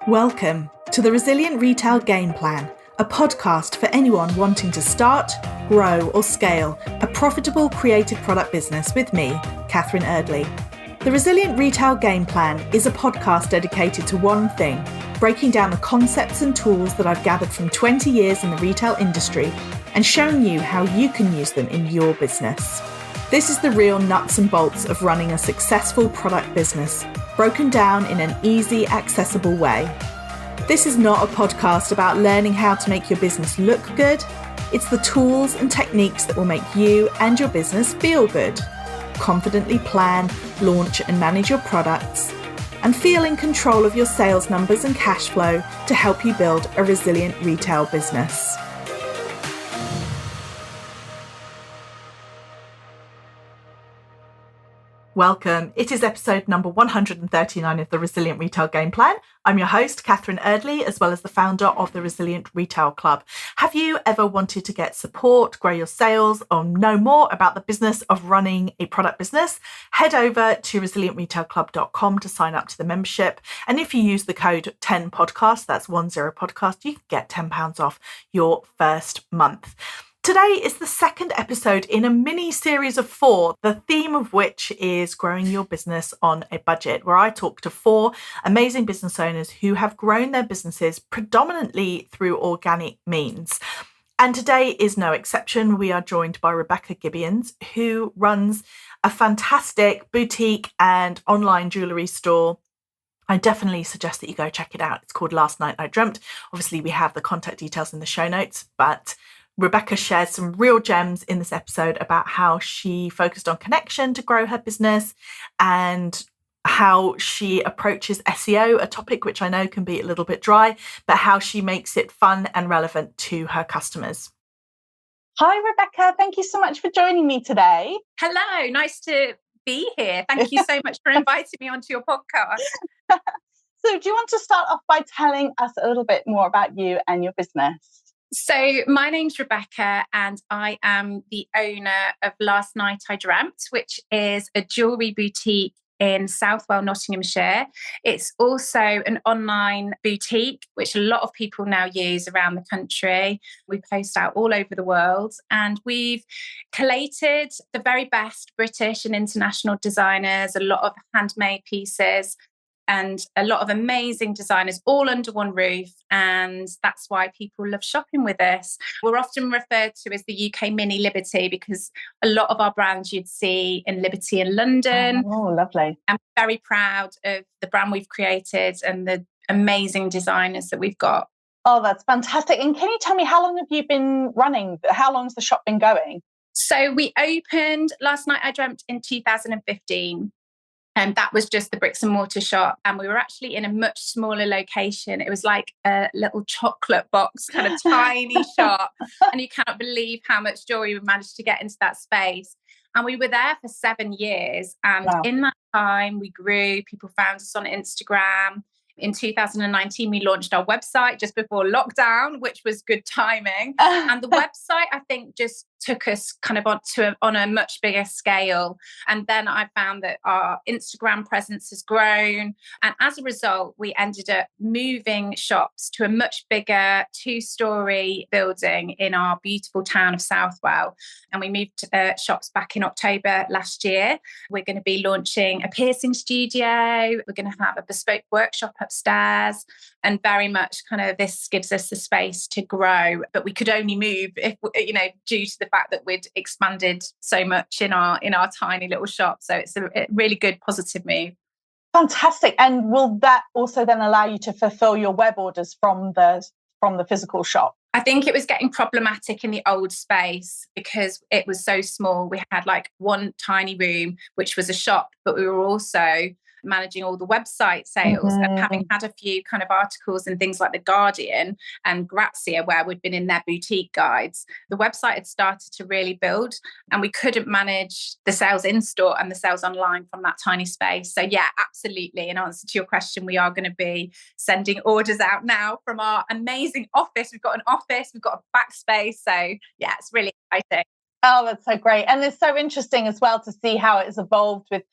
Welcome to the Resilient Retail Game Plan, a podcast for anyone wanting to start, grow or scale a profitable creative product business with me, Catherine Erdley. The Resilient Retail Game Plan is a podcast dedicated to one thing, breaking down the concepts and tools that I've gathered from 20 years in the retail industry and showing you how you can use them in your business. This is the real nuts and bolts of running a successful product business, broken down in an easy, accessible way. This is not a podcast about learning how to make your business look good. It's the tools and techniques that will make you and your business feel good. Confidently plan, launch and manage your products, and feel in control of your sales numbers and cash flow to help you build a resilient retail business. Welcome. It is episode number 139 of the Resilient Retail Game Plan. I'm your host, Catherine Erdley, as well as the founder of the Resilient Retail Club. Have you ever wanted to get support, grow your sales, or know more about the business of running a product business? Head over to resilientretailclub.com to sign up to the membership. And if you use the code 10podcast, that's 10podcast, you can get £10 off your first month. Today is the second episode in a mini series of 4, the theme of which is growing your business on a budget, where I talk to 4 amazing business owners who have grown their businesses predominantly through organic means. And today is no exception. We are joined by Rebecca Gibbions, who runs a fantastic boutique and online jewellery store. I definitely suggest that you go check it out. It's called Last Night I Dreamt. Obviously, we have the contact details in the show notes, but Rebecca shares some real gems in this episode about how she focused on connection to grow her business and how she approaches SEO, a topic which I know can be a little bit dry, but how she makes it fun and relevant to her customers. Hi, Rebecca. Thank you so much for joining me today. Hello, nice to be here. Thank you so much for inviting me onto your podcast. So do you want to start off by telling us a little bit more about you and your business? So my name's Rebecca and I am the owner of Last Night I Dreamt, which is a jewellery boutique in Southwell, Nottinghamshire. It's also an online boutique, which a lot of people now use around the country. We post out all over the world and we've collated the very best British and international designers, a lot of handmade pieces, and a lot of amazing designers all under one roof. And that's why people love shopping with us. We're often referred to as the UK mini Liberty because a lot of our brands you'd see in Liberty in London. Oh, lovely. I'm very proud of the brand we've created and the amazing designers that we've got. Oh, that's fantastic. And can you tell me, how long have you been running? How long has the shop been going? So we opened Last Night I Dreamt in 2015. And that was just the bricks and mortar shop. And we were actually in a much smaller location. It was like a little chocolate box, kind of tiny shop. And you cannot believe how much joy we managed to get into that space. And we were there for 7 years. And in that time, we grew. People found us on Instagram. In 2019, we launched our website just before lockdown, which was good timing. And the website, I think, just took us kind of on a much bigger scale. And then I found that our Instagram presence has grown. And as a result, we ended up moving shops to a much bigger 2-story building in our beautiful town of Southwell. And we moved shops back in October last year. We're going to be launching a piercing studio. We're going to have a bespoke workshop upstairs. And very much kind of this gives us the space to grow. But we could only move if, due to the fact that we'd expanded so much in our tiny little shop. So it's a really good positive move. Fantastic. And will that also then allow you to fulfill your web orders from the physical shop? I think it was getting problematic in the old space because it was so small. We had like one tiny room, which was a shop, but we were also managing all the website sales and having had a few kind of articles in things like The Guardian and Grazia, where we'd been in their boutique guides. The website had started to really build and we couldn't manage the sales in store and the sales online from that tiny space. So yeah, absolutely. In answer to your question, we are going to be sending orders out now from our amazing office. We've got an office, we've got a backspace. So yeah, it's really exciting. Oh, that's so great. And it's so interesting as well to see how it has evolved with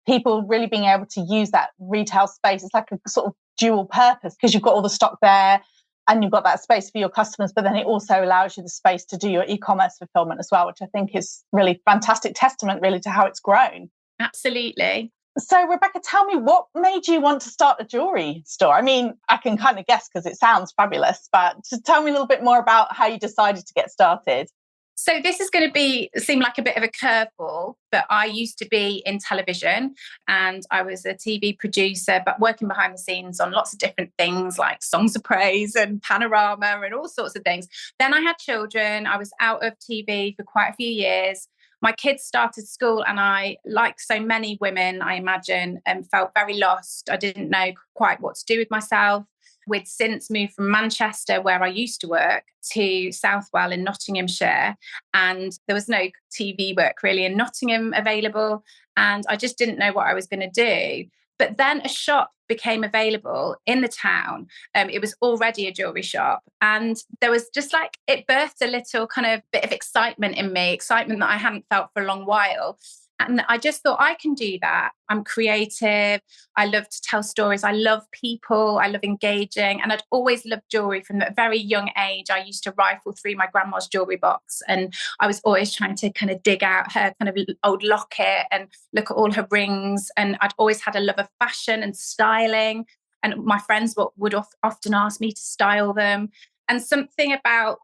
people really being able to use that retail space. It's like a sort of dual purpose because you've got all the stock there and you've got that space for your customers, but then it also allows you the space to do your e-commerce fulfillment as well, which I think is really fantastic testament really to how it's grown. Absolutely. So, Rebecca, tell me, what made you want to start a jewelry store? I mean, I can kind of guess because it sounds fabulous, but just tell me a little bit more about how you decided to get started. So this is going to seem like a bit of a curveball, but I used to be in television and I was a TV producer, but working behind the scenes on lots of different things like Songs of Praise and Panorama and all sorts of things. Then I had children. I was out of TV for quite a few years. My kids started school and I, like so many women, I imagine, felt very lost. I didn't know quite what to do with myself. We'd since moved from Manchester, where I used to work, to Southwell in Nottinghamshire. And there was no TV work really in Nottingham available. And I just didn't know what I was going to do. But then a shop became available in the town. It was already a jewelry shop. And there was just like, it birthed a little kind of bit of excitement in me, excitement that I hadn't felt for a long while. And I just thought, I can do that. I'm creative. I love to tell stories. I love people. I love engaging. And I'd always loved jewelry from a very young age. I used to rifle through my grandma's jewelry box. And I was always trying to kind of dig out her kind of old locket and look at all her rings. And I'd always had a love of fashion and styling. And my friends would often ask me to style them. And something about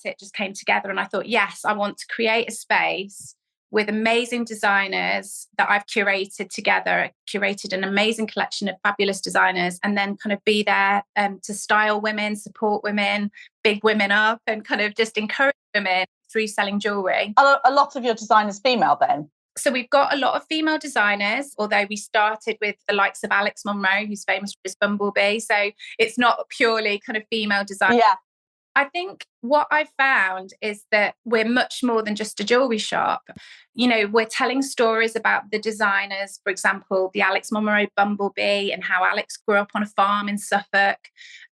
it just came together. And I thought, yes, I want to create a space with amazing designers that I've curated together, curated an amazing collection of fabulous designers, and then kind of be there to style women, support women, big women up, and kind of just encourage women through selling jewellery. A lot of your designers female then? So we've got a lot of female designers, although we started with the likes of Alex Monroe, who's famous for his bumblebee. So it's not purely kind of female design. Yeah. I think what I've found is that we're much more than just a jewelry shop. You know, we're telling stories about the designers, for example, the Alex Monroe bumblebee and how Alex grew up on a farm in Suffolk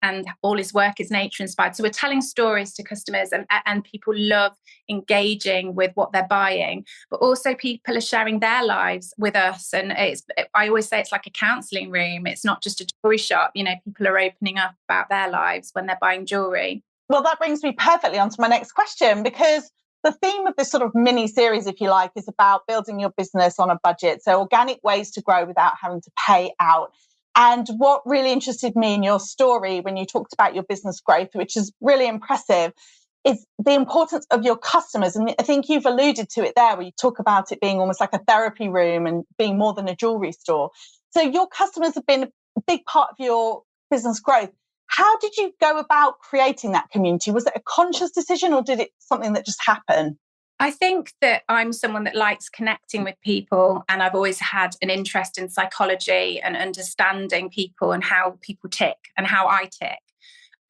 and all his work is nature inspired. So we're telling stories to customers and people love engaging with what they're buying, but also people are sharing their lives with us. And I always say it's like a counselling room. It's not just a jewelry shop. You know, people are opening up about their lives when they're buying jewelry. Well, that brings me perfectly onto my next question, because the theme of this sort of mini series, if you like, is about building your business on a budget. So organic ways to grow without having to pay out. And what really interested me in your story when you talked about your business growth, which is really impressive, is the importance of your customers. And I think you've alluded to it there, where you talk about it being almost like a therapy room and being more than a jewelry store. So your customers have been a big part of your business growth. How did you go about creating that community? Was it a conscious decision or did it something that just happened? I think that I'm someone that likes connecting with people, and I've always had an interest in psychology and understanding people and how people tick and how I tick.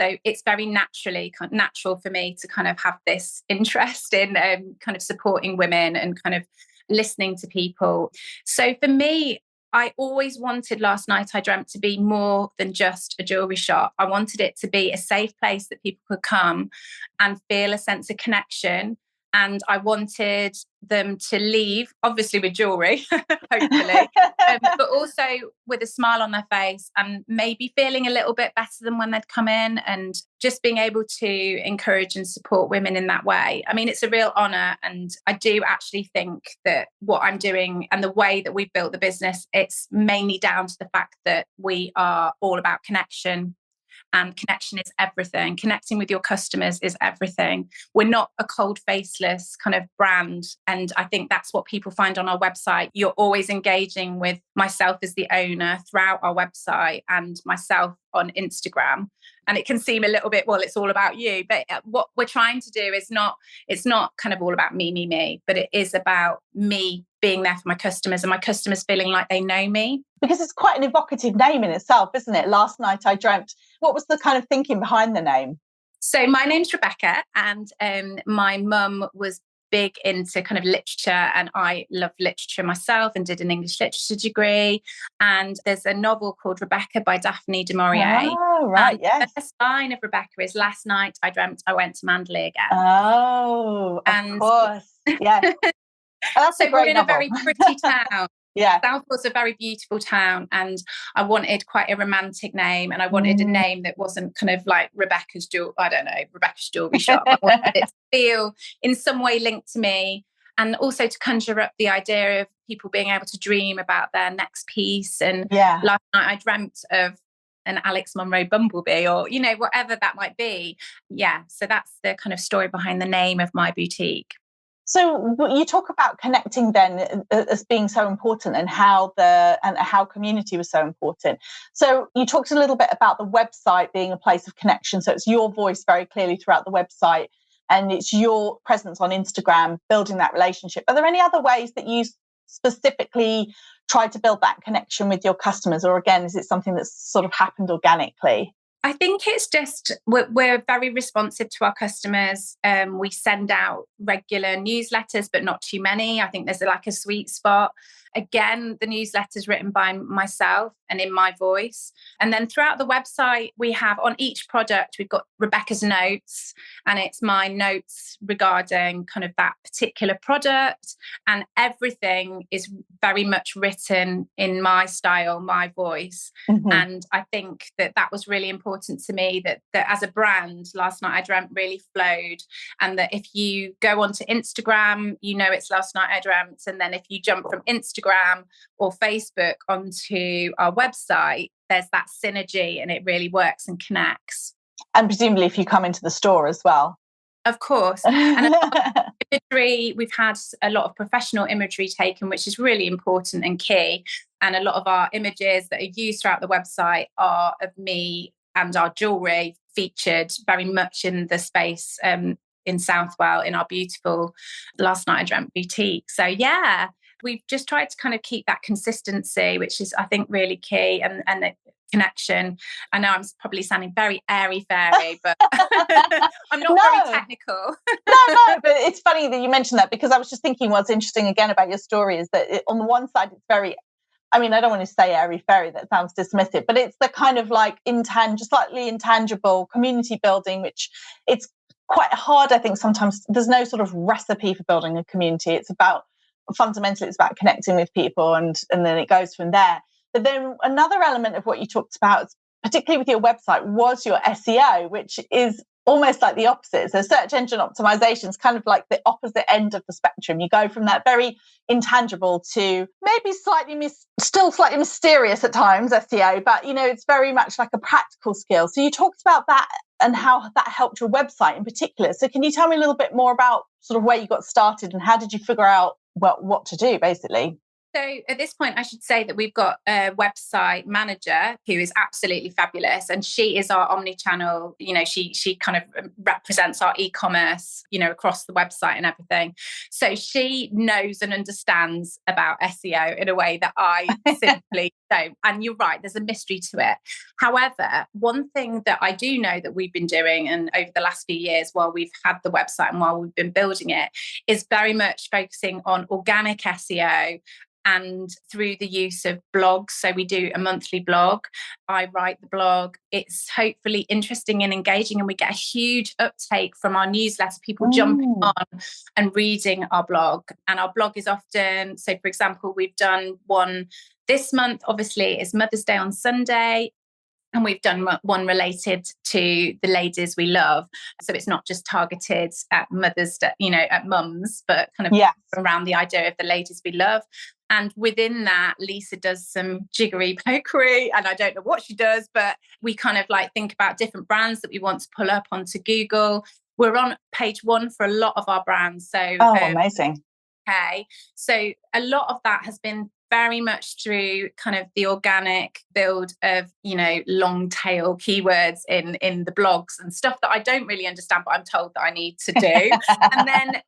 So it's very natural for me to kind of have this interest in kind of supporting women and kind of listening to people. So for me, I always wanted Last Night I Dreamt to be more than just a jewelry shop. I wanted it to be a safe place that people could come and feel a sense of connection. And I wanted them to leave, obviously with jewelry, hopefully, but also with a smile on their face and maybe feeling a little bit better than when they'd come in, and just being able to encourage and support women in that way. I mean, it's a real honour. And I do actually think that what I'm doing and the way that we've built the business, it's mainly down to the fact that we are all about connection. And connection is everything. Connecting with your customers is everything. We're not a cold, faceless kind of brand. And I think that's what people find on our website. You're always engaging with myself as the owner throughout our website and myself on Instagram. And it can seem a little bit, well, it's all about you. But what we're trying to do is it's not kind of all about me, but it is about me being there for my customers and my customers feeling like they know me. Because it's quite an evocative name in itself, isn't it? Last Night I Dreamt. What was the kind of thinking behind the name? So my name's Rebecca, and my mum was big into kind of literature, and I love literature myself and did an English literature degree. And there's a novel called Rebecca by Daphne du Maurier. Oh, right, and yes. The first line of Rebecca is, "Last night I dreamt I went to Mandalay again." Oh, of course. Yes. That's so a great we're in novel. a very pretty town. Yeah. Southall's a very beautiful town, and I wanted quite a romantic name, and I wanted a name that wasn't kind of like Rebecca's jewelry shop. I wanted it to feel in some way linked to me, and also to conjure up the idea of people being able to dream about their next piece. And last night I dreamt of an Alex Monroe bumblebee, or, you know, whatever that might be. Yeah. So that's the kind of story behind the name of my boutique. So you talk about connecting then as being so important, and how community was so important. So you talked a little bit about the website being a place of connection. So it's your voice very clearly throughout the website, and it's your presence on Instagram building that relationship. Are there any other ways that you specifically try to build that connection with your customers, or again, is it something that's sort of happened organically? I think it's just we're very responsive to our customers. We send out regular newsletters, but not too many. I think there's like a sweet spot. Again, the newsletter's written by myself and in my voice. And then throughout the website, we have on each product, we've got Rebecca's notes, and it's my notes regarding kind of that particular product. And everything is very much written in my style, my voice. Mm-hmm. And I think that was really important to me, that as a brand, Last Night I Dreamt really flowed. And that if you go onto Instagram, you know it's Last Night I Dreamt. And then if you jump from Instagram or Facebook onto our website, there's that synergy, and it really works and connects. And presumably if you come into the store as well. Of course. And a lot of imagery, we've had a lot of professional imagery taken, which is really important and key. And a lot of our images that are used throughout the website are of me and our jewellery, featured very much in the space in Southwell, in our beautiful Last Night I Dreamt boutique. So yeah, we've just tried to kind of keep that consistency, which is, I think, really key, and the connection. I know I'm probably sounding very airy-fairy, but I'm not very technical. No, but it's funny that you mentioned that, because I was just thinking what's interesting again about your story is that on the one side, it's very, I mean, I don't want to say airy-fairy, that sounds dismissive, but it's the kind of like slightly intangible community building, which it's quite hard, I think, sometimes. There's no sort of recipe for building a community. Fundamentally, it's about connecting with people, and then it goes from there. But then another element of what you talked about, particularly with your website, was your SEO, which is almost like the opposite. So search engine optimization is kind of like the opposite end of the spectrum. You go from that very intangible to maybe still slightly mysterious at times, SEO, but it's very much like a practical skill. So you talked about that and how that helped your website in particular. So can you tell me a little bit more about sort of where you got started and how did you figure out what to do, basically? So at this point, I should say that we've got a website manager who is absolutely fabulous, and she is our omni-channel. She kind of represents our e-commerce, across the website and everything. So she knows and understands about SEO in a way that I simply don't. And you're right, there's a mystery to it. However, one thing that I do know that we've been doing, and over the last few years while we've had the website and while we've been building it, is very much focusing on organic SEO. And through the use of blogs. So we do a monthly blog. I write the blog. It's hopefully interesting and engaging, and we get a huge uptake from our newsletter, people jumping on and reading our blog. And our blog is often, so for example, we've done one this month, obviously, is Mother's Day on Sunday. And we've done one related to the ladies we love. So it's not just targeted at mothers, at mums, but kind of around the idea of the ladies we love. And within that, Lisa does some jiggery pokery, and I don't know what she does, but we kind of like think about different brands that we want to pull up onto Google. We're on page 1 for a lot of our brands. So amazing. Okay. So a lot of that has been very much through kind of the organic build of, long tail keywords in the blogs and stuff that I don't really understand, but I'm told that I need to do. And then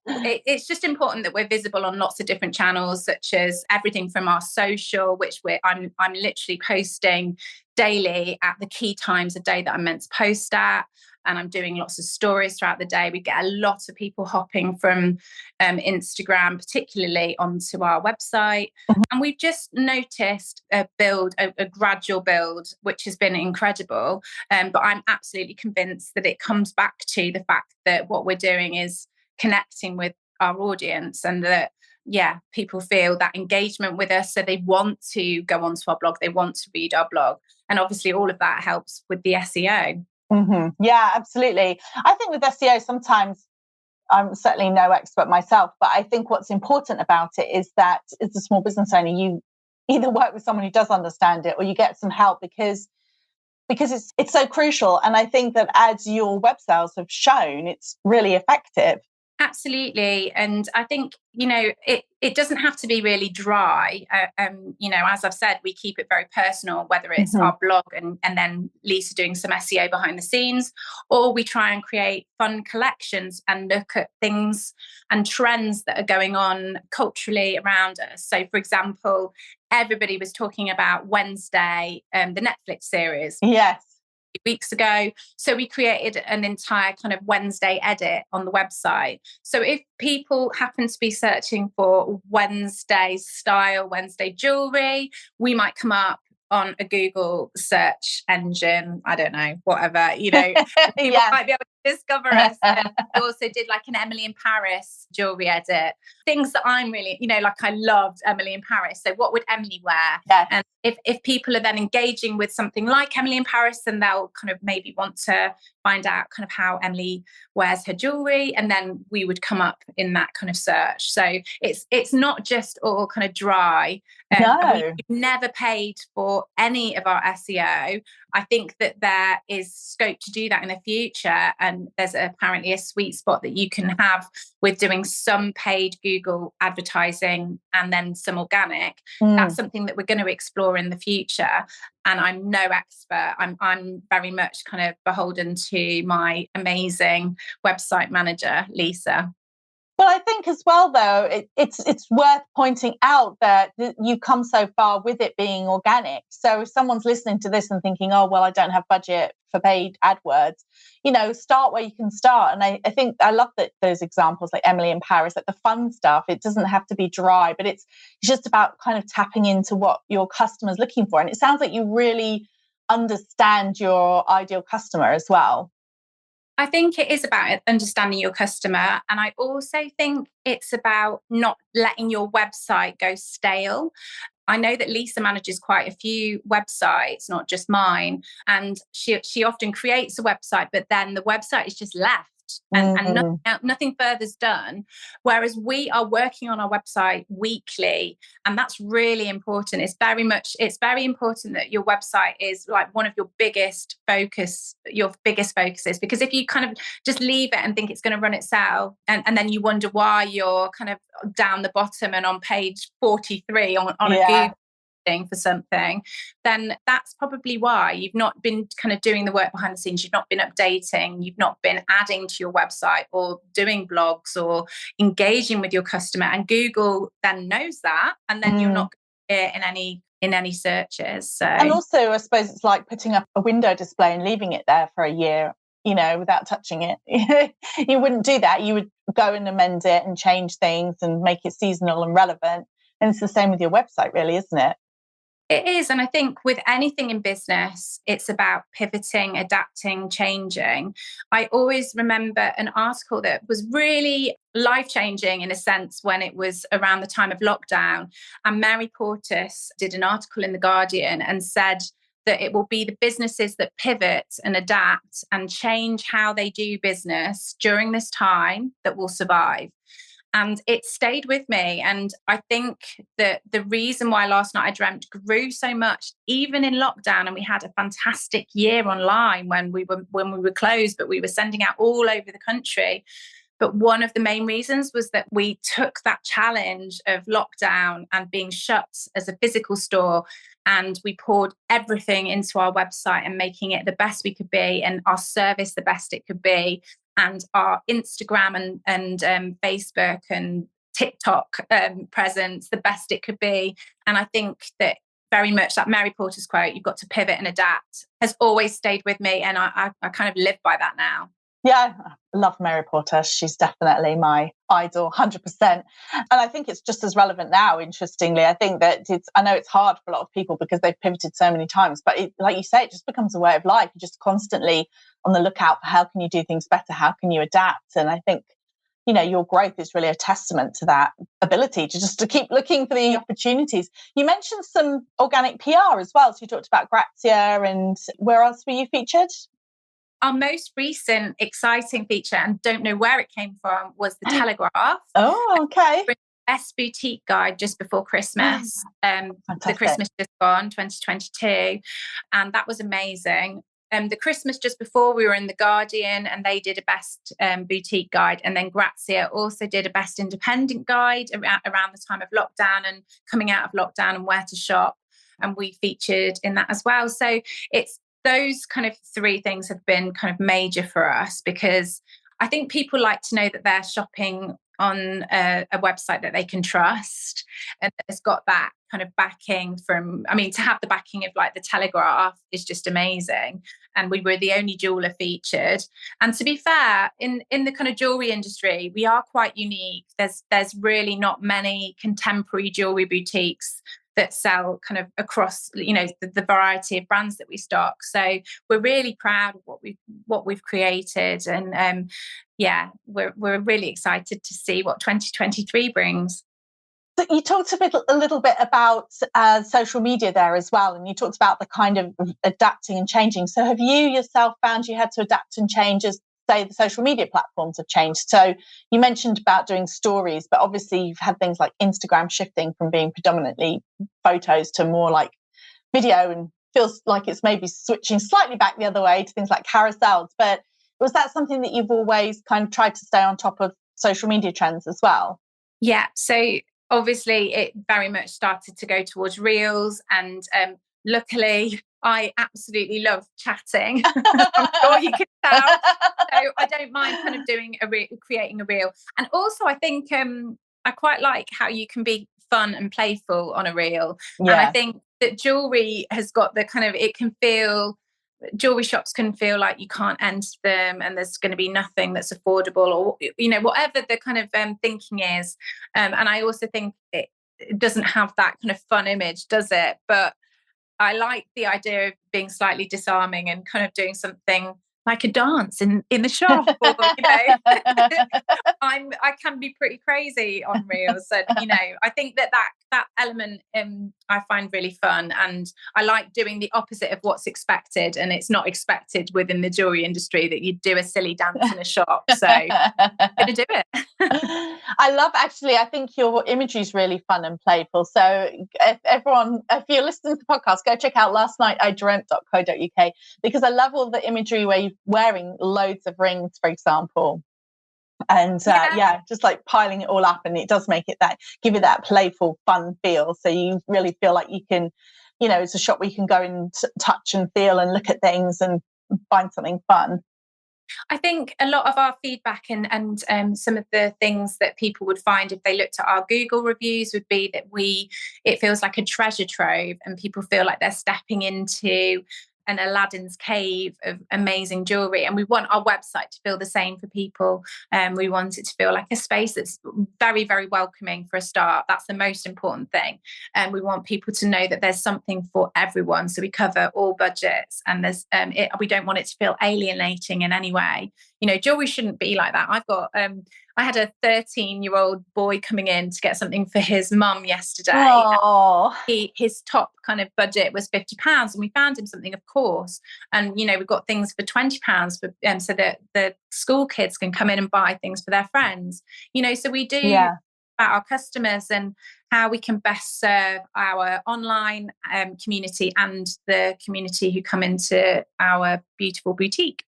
it's just important that we're visible on lots of different channels, such as everything from our social, which I'm literally posting daily at the key times of day that I'm meant to post at. And I'm doing lots of stories throughout the day. We get a lot of people hopping from Instagram, particularly onto our website. And we've just noticed a gradual build, which has been incredible. But I'm absolutely convinced that it comes back to the fact that what we're doing is connecting with our audience, and that, yeah, people feel that engagement with us. So they want to go onto our blog, they want to read our blog. And obviously all of that helps with the SEO. Yeah, absolutely. I think with SEO, sometimes I'm certainly no expert myself, but I think what's important about it is that as a small business owner, you either work with someone who does understand it, or you get some help, because it's so crucial. And I think that, as your web sales have shown, it's really effective. Absolutely. And I think, it doesn't have to be really dry. As I've said, we keep it very personal, whether it's our blog and then Lisa doing some SEO behind the scenes, or we try and create fun collections and look at things and trends that are going on culturally around us. So, for example, everybody was talking about Wednesday, the Netflix series. Yes. Weeks ago. So we created an entire kind of Wednesday edit on the website. So if people happen to be searching for Wednesday style, Wednesday jewelry, we might come up on a Google search engine, I don't know, whatever, people might be able to discover us. We also did like an Emily in Paris jewelry edit, things that I'm really, I loved Emily in Paris. So what would Emily wear? Yes. And if people are then engaging with something like Emily in Paris, then they'll kind of maybe want to find out kind of how Emily wears her jewelry, and then we would come up in that kind of search. So it's not just all kind of dry. No. We've never paid for any of our SEO. I think that there is scope to do that in the future, and there's apparently a sweet spot that you can have with doing some paid Google advertising and then some organic. That's something that we're going to explore in the future. And I'm no expert. I'm very much kind of beholden to my amazing website manager, Lisa. Well, I think as well, though, it's worth pointing out that you've come so far with it being organic. So if someone's listening to this and thinking, oh, well, I don't have budget for paid AdWords, start where you can start. And I think I love that those examples like Emily in Paris, like the fun stuff. It doesn't have to be dry, but it's just about kind of tapping into what your customer's looking for. And it sounds like you really understand your ideal customer as well. I think it is about understanding your customer. And I also think it's about not letting your website go stale. I know that Lisa manages quite a few websites, not just mine. And she often creates a website, but then the website is just left. And nothing further's done. Whereas we are working on our website weekly, and that's really important. It's very important that your website is like one of your biggest focuses, because if you kind of just leave it and think it's going to run itself, and then you wonder why you're kind of down the bottom and on page 43 on a Google for something, then that's probably why you've not been kind of doing the work behind the scenes. You've not been updating, you've not been adding to your website or doing blogs or engaging with your customer. And Google then knows that, and then you're not in any searches. So, and also, I suppose it's like putting up a window display and leaving it there for a year, without touching it. You wouldn't do that. You would go and amend it and change things and make it seasonal and relevant. And it's the same with your website, really, isn't it? It is. And I think with anything in business, it's about pivoting, adapting, changing. I always remember an article that was really life-changing in a sense when it was around the time of lockdown. And Mary Portas did an article in The Guardian and said that it will be the businesses that pivot and adapt and change how they do business during this time that will survive. And it stayed with me. And I think that the reason why Last Night I Dreamt grew so much, even in lockdown, and we had a fantastic year online when we were closed, but we were sending out all over the country. But one of the main reasons was that we took that challenge of lockdown and being shut as a physical store, and we poured everything into our website and making it the best we could be, and our service the best it could be, and our Instagram and Facebook and TikTok presence the best it could be. And I think that very much that Mary Porter's quote, you've got to pivot and adapt, has always stayed with me. And I kind of live by that now. Yeah, I love Mary Porter. She's definitely my idol, 100%. And I think it's just as relevant now, interestingly. I think that I know it's hard for a lot of people because they've pivoted so many times, but like you say, it just becomes a way of life. You're just constantly on the lookout for how can you do things better? How can you adapt? And I think, your growth is really a testament to that ability to keep looking for the opportunities. You mentioned some organic PR as well. So you talked about Grazia, and where else were you featured? Our most recent exciting feature, and don't know where it came from, was the Telegraph. Oh, okay. Best boutique guide just before Christmas. The Christmas just gone, 2022. And that was amazing. The Christmas just before, we were in The Guardian and they did a best boutique guide. And then Grazia also did a best independent guide around the time of lockdown and coming out of lockdown and where to shop. And we featured in that as well. So it's those kind of three things have been kind of major for us, because I think people like to know that they're shopping on a website that they can trust and it's got that kind of backing to have the backing of like the Telegraph is just amazing. And we were the only jeweler featured. And to be fair, in the kind of jewelry industry, we are quite unique. There's really not many contemporary jewelry boutiques that sell kind of across, the variety of brands that we stock. So we're really proud of what we've created, and we're really excited to see what 2023 brings. So you talked a little bit about social media there as well, and you talked about the kind of adapting and changing. So have you yourself found you had to adapt and change as, say, the social media platforms have changed? So you mentioned about doing stories, but obviously you've had things like Instagram shifting from being predominantly photos to more like video, and feels like it's maybe switching slightly back the other way to things like carousels. But was that something that you've always kind of tried to stay on top of social media trends as well? Yeah. So obviously it very much started to go towards reels, and luckily I absolutely love chatting. I'm sure you can tell. So I don't mind kind of doing creating a reel. And also I think I quite like how you can be fun and playful on a reel. Yeah. And I think that jewelry has got the kind of, jewelry shops can feel like you can't enter them and there's going to be nothing that's affordable, or whatever the kind of thinking is, and I also think it doesn't have that kind of fun image, does it? But I like the idea of being slightly disarming and kind of doing something like a dance in the shop, or I can be pretty crazy on reels. So I think that element I find really fun, and I like doing the opposite of what's expected, and it's not expected within the jewelry industry that you do a silly dance in a shop. So I'm gonna do it. I think your imagery is really fun and playful. So if you're listening to the podcast, go check out Last Night I Dreamt.co.uk, because I love all the imagery where you're wearing loads of rings, for example. And just like piling it all up, and it does make it give you that playful, fun feel. So you really feel like you can, it's a shop where you can go and touch and feel and look at things and find something fun. I think a lot of our feedback and some of the things that people would find if they looked at our Google reviews would be that it feels like a treasure trove, and people feel like they're stepping into an Aladdin's cave of amazing jewelry. And we want our website to feel the same for people. We want it to feel like a space that's very, very welcoming for a start. That's the most important thing. And we want people to know that there's something for everyone. So we cover all budgets, and we don't want it to feel alienating in any way. Jewelry shouldn't be like that. I had a 13-year-old boy coming in to get something for his mum yesterday. His top kind of budget was £50, and we found him something, of course. And we've got things for £20 for so that the school kids can come in and buy things for their friends. So we do about our customers and how we can best serve our online community and the community who come into our beautiful boutique.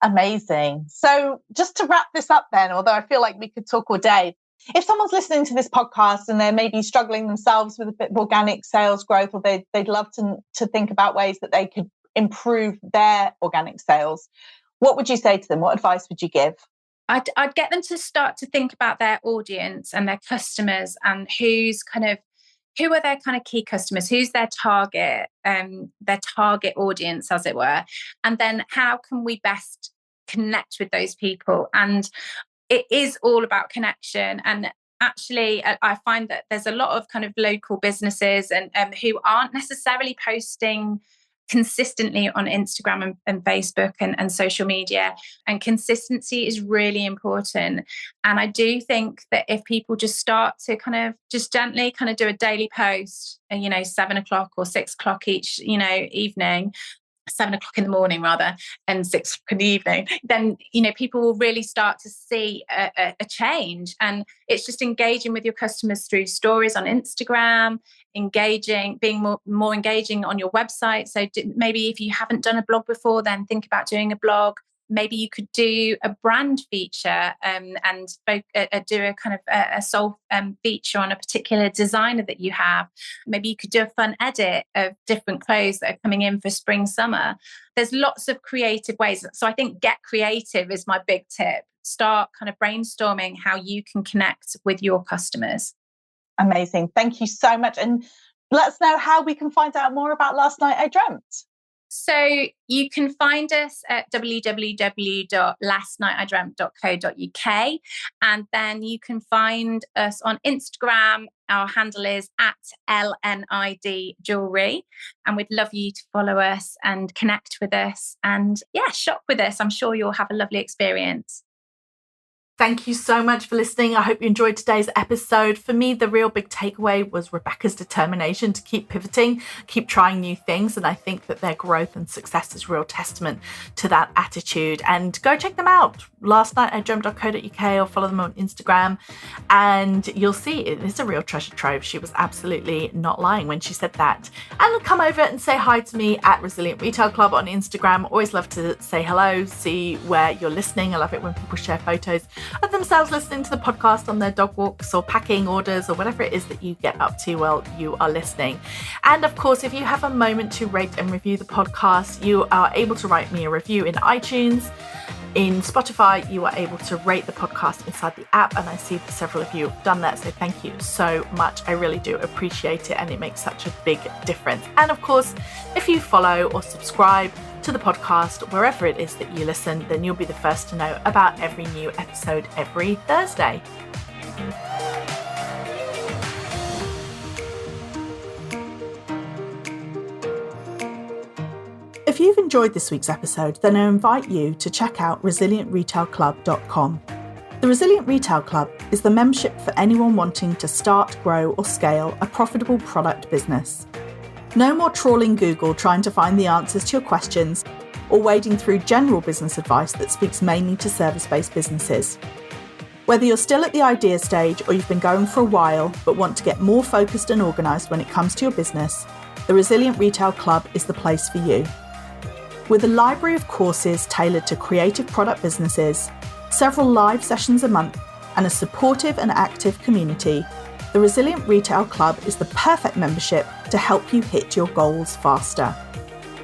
Amazing. So just to wrap this up then, although I feel like we could talk all day, if someone's listening to this podcast and they're maybe struggling themselves with a bit of organic sales growth, or they'd love to think about ways that they could improve their organic sales, what would you say to them? What advice would you give? I'd get them to start to think about their audience and their customers, and who's kind of who are their kind of key customers, who's their target audience, as it were, and then how can we best connect with those people. And it is all about connection. And actually, I find that there's a lot of kind of local businesses and who aren't necessarily posting consistently on Instagram and Facebook and social media. And consistency is really important. And I do think that if people just start to kind of just gently kind of do a daily post, 7 o'clock or 6 o'clock each, evening, 7 o'clock in the morning rather, and 6 o'clock in the evening, then, people will really start to see a change. And it's just engaging with your customers through stories on Instagram, being more engaging on your website. So maybe if you haven't done a blog before, then think about doing a blog. Maybe you could do a brand feature and do a kind of a sole feature on a particular designer that you have. Maybe you could do a fun edit of different clothes that are coming in for spring, summer. There's lots of creative ways. So I think get creative is my big tip. Start kind of brainstorming how you can connect with your customers. Amazing. Thank you so much. And let us know how we can find out more about Last Night I Dreamt. So you can find us at www.lastnightidreamt.co.uk, and then you can find us on Instagram. Our handle is @LNID Jewelry, and we'd love you to follow us and connect with us and shop with us. I'm sure you'll have a lovely experience. Thank you so much for listening. I hope you enjoyed today's episode. For me, the real big takeaway was Rebecca's determination to keep pivoting, keep trying new things. And I think that their growth and success is a real testament to that attitude. And go check them out, lastnightidreamt.co.uk, or follow them on Instagram. And you'll see it is a real treasure trove. She was absolutely not lying when she said that. And come over and say hi to me at Resilient Retail Club on Instagram. Always love to say hello, see where you're listening. I love it when people share photos of themselves listening to the podcast on their dog walks or packing orders or whatever it is that you get up to while you are listening. And of course, if you have a moment to rate and review the podcast, you are able to write me a review in iTunes. In Spotify, you are able to rate the podcast inside the app, and I see that several of you have done that, so thank you so much. I really do appreciate it, and it makes such a big difference. And of course, if you follow or subscribe to the podcast wherever it is that you listen, then you'll be the first to know about every new episode every Thursday. If you've enjoyed this week's episode, then I invite you to check out resilientretailclub.com. The Resilient Retail Club is the membership for anyone wanting to start, grow, or scale a profitable product business. No more trawling Google trying to find the answers to your questions or wading through general business advice that speaks mainly to service-based businesses. Whether you're still at the idea stage or you've been going for a while but want to get more focused and organised when it comes to your business, the Resilient Retail Club is the place for you. With a library of courses tailored to creative product businesses, several live sessions a month, and a supportive and active community, the Resilient Retail Club is the perfect membership to help you hit your goals faster.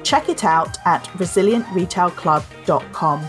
Check it out at resilientretailclub.com.